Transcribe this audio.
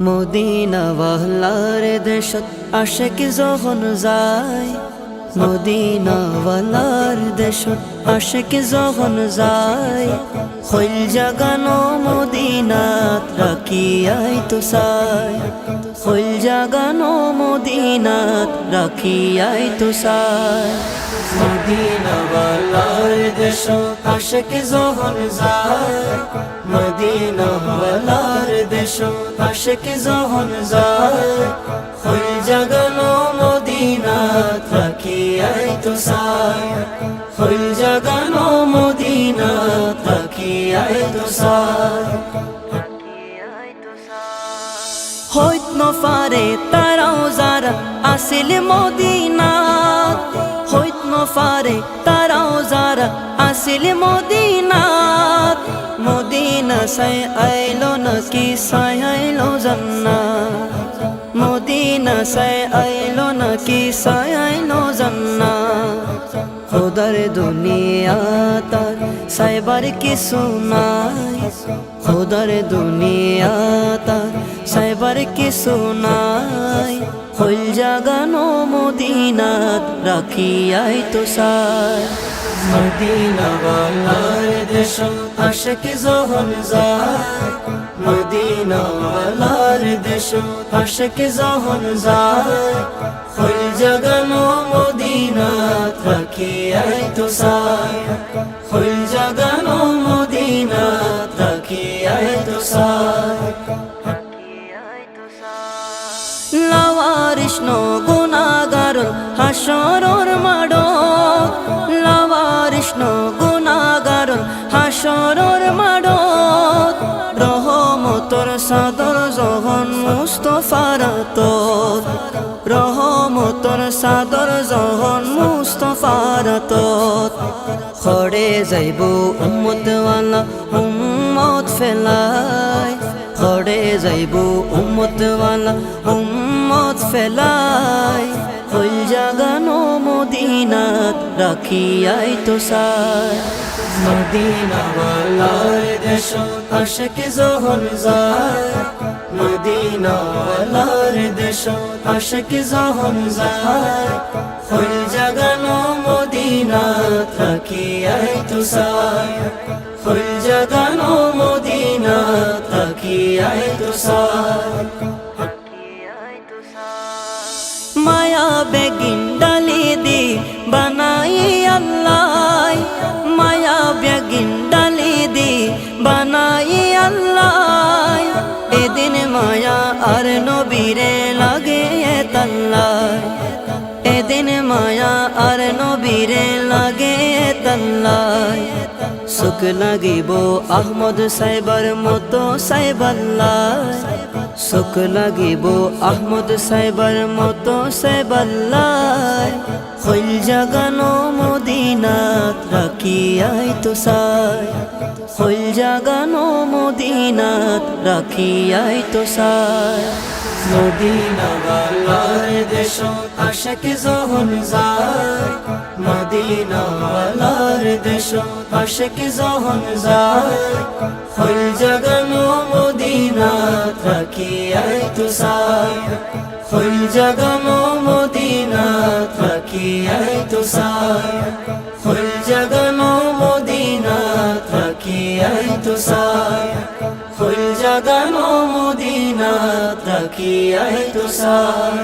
Medina ওয়ালার দেশত আশিক যখন যায়, মদিনা ওয়ালার দেশত আশিক যখন যায়, হইল জাগানো মদিনাত রাখিয়াই তো চাই, হইল জাগানো মদিনাত রাখিয়াই তো চাই। মদিনা ওয়ালার দেশত আশিক যখন যায়, মদিনা ওয়ালার দেশত আশিক যখন যায়, হইল জাগানো মদিনাত রাখিয়াই তো চাই, হইল জাগানো মদিনাত রাখিয়াই তো চাই। হইত নফারে তারাও যারা আসিল মদিনাত, হইত নফারে তারাও যারা আসিল মদিনাত, মদিনা সাই আইলো নাকি সাই আইলো জান্নাত, মদিনা সাই আইলো নাকি সাই আইলো জান্নাত। খোদার দুনিয়া তার সাইবার কিছু নাই, খোদার দুনিয়া তার সাইবার কিছু নাই, হইল জাগানো মদিনাত রাখিয়াই তো চাই। মদিনা ওয়ালার দেশত আশিক যখন যায়, মদিনা ওয়ালার দেশত আশিক যখন যায়, হইল জাগানো মদিনাত রাখিয়াই তো চাই, হইল জাগানো মদিনাত রাখিয়াই তো চাই। লাওয়ারিস নো গুনাহগার হাসরর মাডত, লাওয়ারিস নো গুনাহগার হাসরর মাডত, রহমতর সাদর যখন মুস্তাফার হাতত, রহমতর সাদর যখন মুস্তাফার হাতত, খড়ে যাইব উম্মতওয়ালা উম্মত ফেলাই, খড়ে যাইব উম্মতওয়ালা উম্মত ফেলাই, হইল জাগানো মদিনাত রাখিয়াই তো চাই। মদিনা ওয়ালার দেশত আশিক যখন যায়, মদিনা ওয়ালার দেশত আশিক যখন যায়, হইল জাগানো মদিনাত রাখিয়াই তো চাই, হইল জাগানো মদিনাত রাখিয়াই তো চাই। মায়া বেগিন ডালি দি বানাই আল্লাহ, মায়া বেগিন ডালি দি বানাই আল্লাহ, এদিন মায়া আর নবীরে লাগে তাল্লাই, এদিন মায়া আর নবীরে লাগে তাল্লাই, সুখ লাগিব আহমদ সাইবার মতো সাইবাল্লাই, সুখ লাগিব আহমদ সাইবার মতো সাইবাল্লাই, হইল জাগানো মদিনাত রাখিয়াই তো চাই, হইল জাগানো মদিনাত রাখিয়াই তো চাই। মদিনা ওয়ালার দেশত আশিক যখন যায়, মদিনা ওয়ালার দেশত আশিক যখন যায়, হইল জাগানো মদিনাত রাখিয়াই তো চাই, হইল জাগানো মদিনাত রাখিয়াই তো চাই, হইল জাগানো মদিনাত রাখিয়াই তো চাই, হইল জাগানো মদিনাত রাখিয়াই তো চাই।